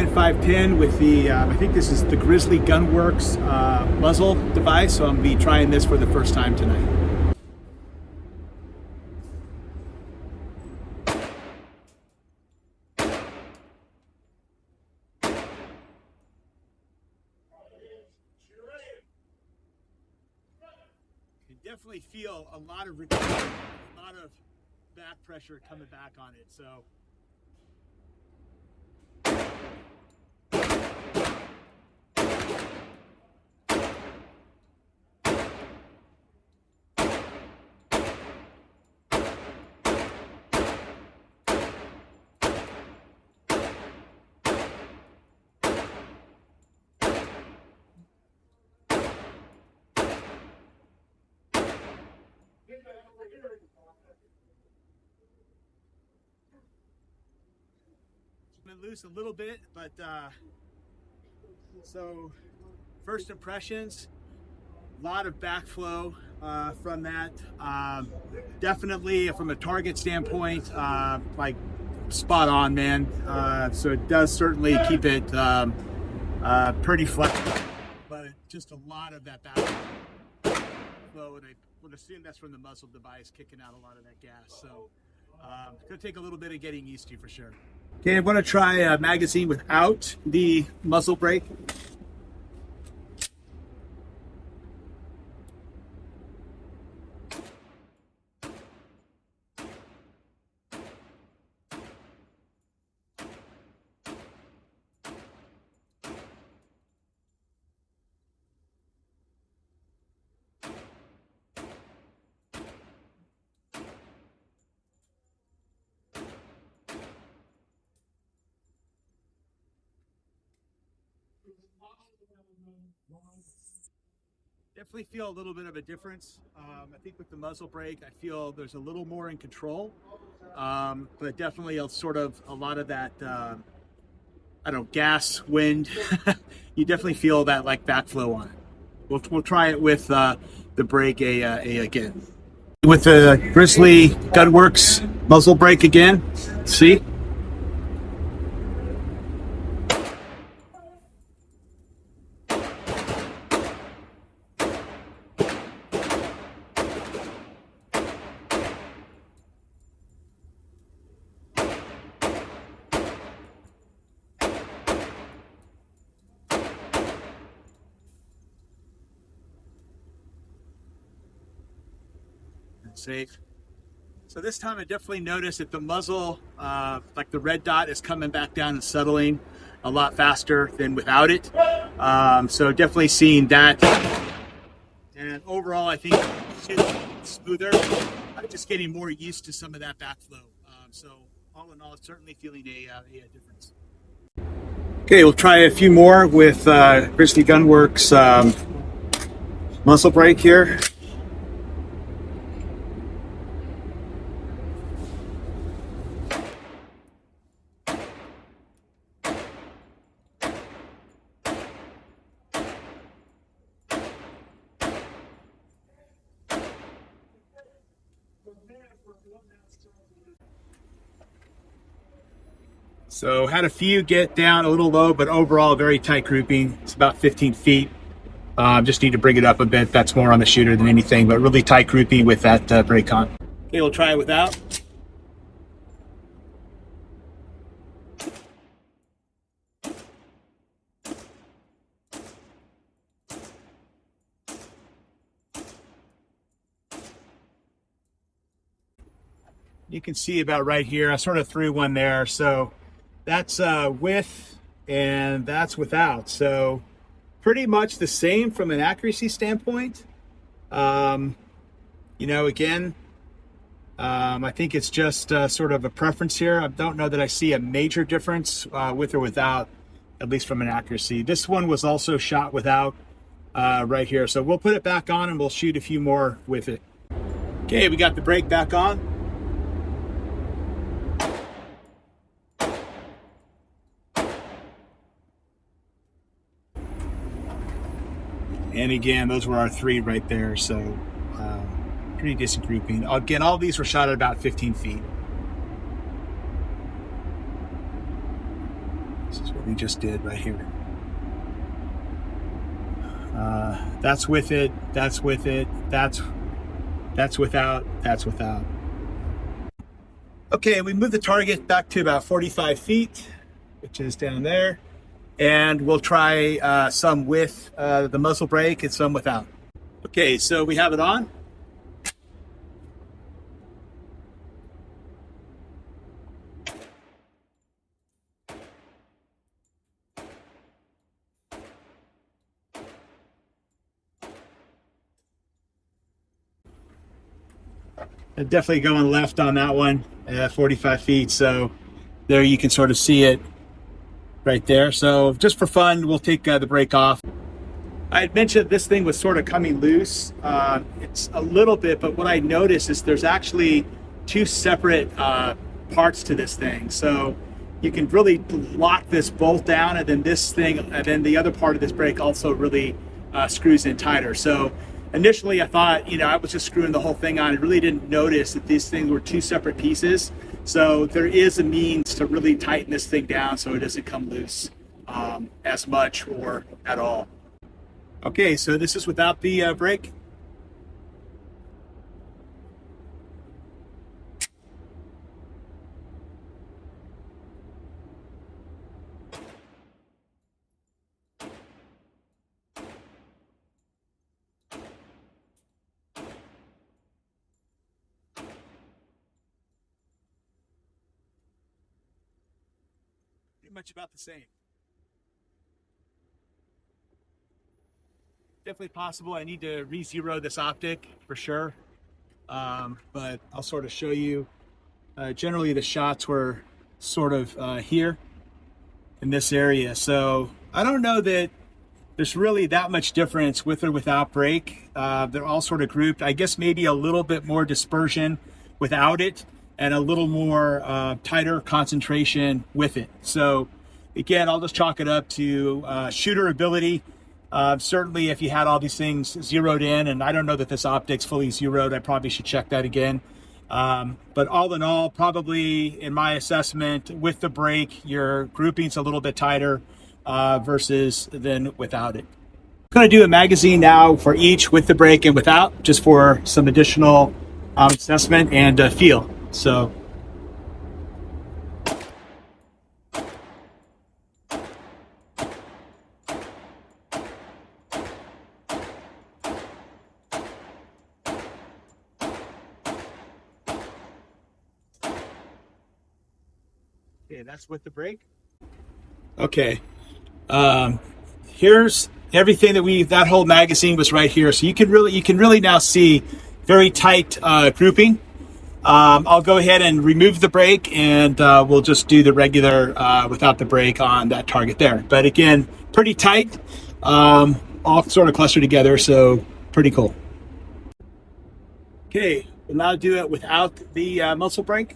Gun 510 with the, I think this is the Grizzly Gun Works muzzle device, so I'm going to be trying this for the first time tonight. You definitely feel a lot of recoil, a lot of back pressure coming back on it, so. Been loose a little bit, but so first impressions, a lot of backflow from that. Definitely from a target standpoint, like spot on, man. So it does certainly keep it pretty flexible, but just a lot of that backflow, and I would assume that's from the muzzle device kicking out a lot of that gas. So it's gonna take a little bit of getting used to for sure. Okay, I'm going to try a magazine without the muzzle brake. Definitely feel a little bit of a difference. I think with the muzzle brake, I feel there's a little more in control, but definitely a sort of a lot of that, I don't know, gas, wind. You definitely feel that like backflow on it. We'll try it with the brake again. With the Grizzly Gun Works muzzle brake again. See? Safe. So this time I definitely noticed that the muzzle, like the red dot, is coming back down and settling a lot faster than without it. So definitely seeing that. And overall, I think it's smoother. I'm just getting more used to some of that backflow. So all in all, it's certainly feeling a difference. Okay, we'll try a few more with Grizzly Gun Works muzzle brake here. So had a few get down a little low, but overall very tight grouping. It's about 15 feet. Just need to bring it up a bit. That's more on the shooter than anything, but really tight grouping with that brake on. Okay, we'll try it without. You can see about right here, I sort of threw one there. So that's with and that's without. So pretty much the same from an accuracy standpoint. You know, again, I think it's just sort of a preference here. I don't know that I see a major difference with or without, at least from an accuracy. This one was also shot without right here. So we'll put it back on and we'll shoot a few more with it. Okay, we got the brake back on. And again, those were our three right there. So pretty decent grouping. Again, all these were shot at about 15 feet. This is where we just did right here. That's with it, that's with it, that's without, that's without. Okay, we moved the target back to about 45 feet, which is down there. And we'll try some with the muzzle brake and some without. Okay, so we have it on. Definitely going left on that one at 45 feet. So there you can sort of see it right there. So just for fun, we'll take the brake off. I had mentioned this thing was sort of coming loose. It's a little bit, but what I noticed is there's actually two separate parts to this thing. So you can really lock this bolt down, and then this thing, and then the other part of this brake also really screws in tighter. So initially I thought, I was just screwing the whole thing on. I really didn't notice that these things were two separate pieces. So there is a means to really tighten this thing down so it doesn't come loose as much or at all. Okay, so this is without the brake. Pretty much about the same. Definitely possible. I need to re-zero this optic for sure, but I'll sort of show you. Generally the shots were sort of here in this area, so I don't know that there's really that much difference with or without brake. They're all sort of grouped. I guess maybe a little bit more dispersion without it and a little more tighter concentration with it. So again, I'll just chalk it up to shooter ability. Certainly if you had all these things zeroed in, and I don't know that this optic's fully zeroed, I probably should check that again. But all in all, probably in my assessment, with the brake, your grouping's a little bit tighter versus than without it. I'm going to do a magazine now for each with the brake and without, just for some additional assessment and feel. So. Okay, that's with the brake. Okay, here's everything that whole magazine was right here. So you can really now see very tight grouping. I'll go ahead and remove the brake, and we'll just do the regular without the brake on that target there. But again, pretty tight, all sort of clustered together, so pretty cool. Okay, we'll now do it without the muzzle brake.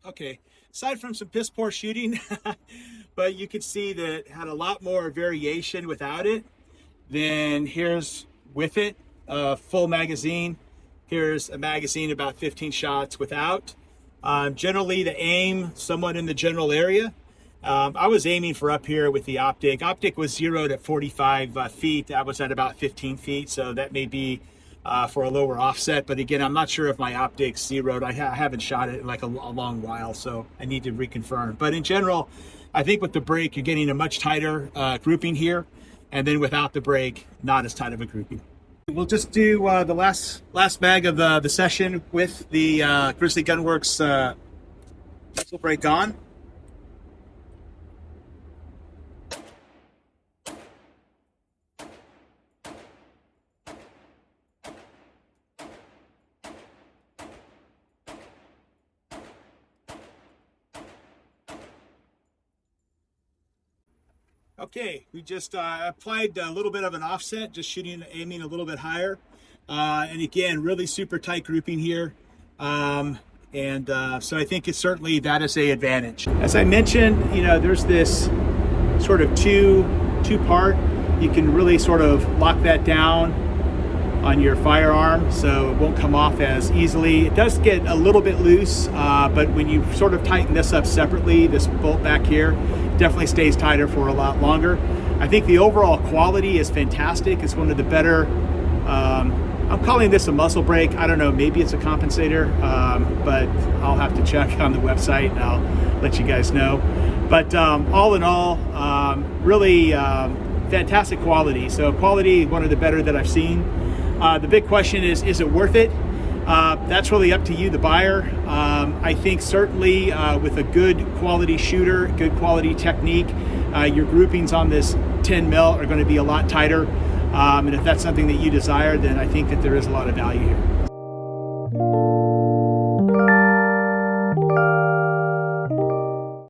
Okay, aside from some piss poor shooting, but you can see that it had a lot more variation without it. Then here's with it, full magazine. Here's a magazine about 15 shots without. Generally the aim somewhat in the general area. I was aiming for up here with the optic. Optic was zeroed at 45 feet. I was at about 15 feet, so that may be for a lower offset. But again, I'm not sure if my optic's zeroed. I haven't shot it in like a long while, so I need to reconfirm. But in general, I think with the brake, you're getting a much tighter grouping here. And then without the brake, not as tight of a grouping. We'll just do the last mag of the session with the Grizzly Gun Works muzzle brake on. Okay, we just applied a little bit of an offset, just aiming a little bit higher. And again, really super tight grouping here. So I think it's certainly that is a advantage. As I mentioned, you know, there's this sort of two part. You can really sort of lock that down on your firearm so it won't come off as easily. It does get a little bit loose, but when you sort of tighten this up separately, this bolt back here definitely stays tighter for a lot longer. I think the overall quality is fantastic. It's one of the better, I'm calling this a muzzle brake. I don't know, maybe it's a compensator, but I'll have to check on the website and I'll let you guys know. But all in all, really fantastic quality. So quality, one of the better that I've seen. The big question is it worth it? That's really up to you, the buyer. I think certainly with a good quality shooter, good quality technique, your groupings on this 10 mil are going to be a lot tighter. And if that's something that you desire, then I think that there is a lot of value here.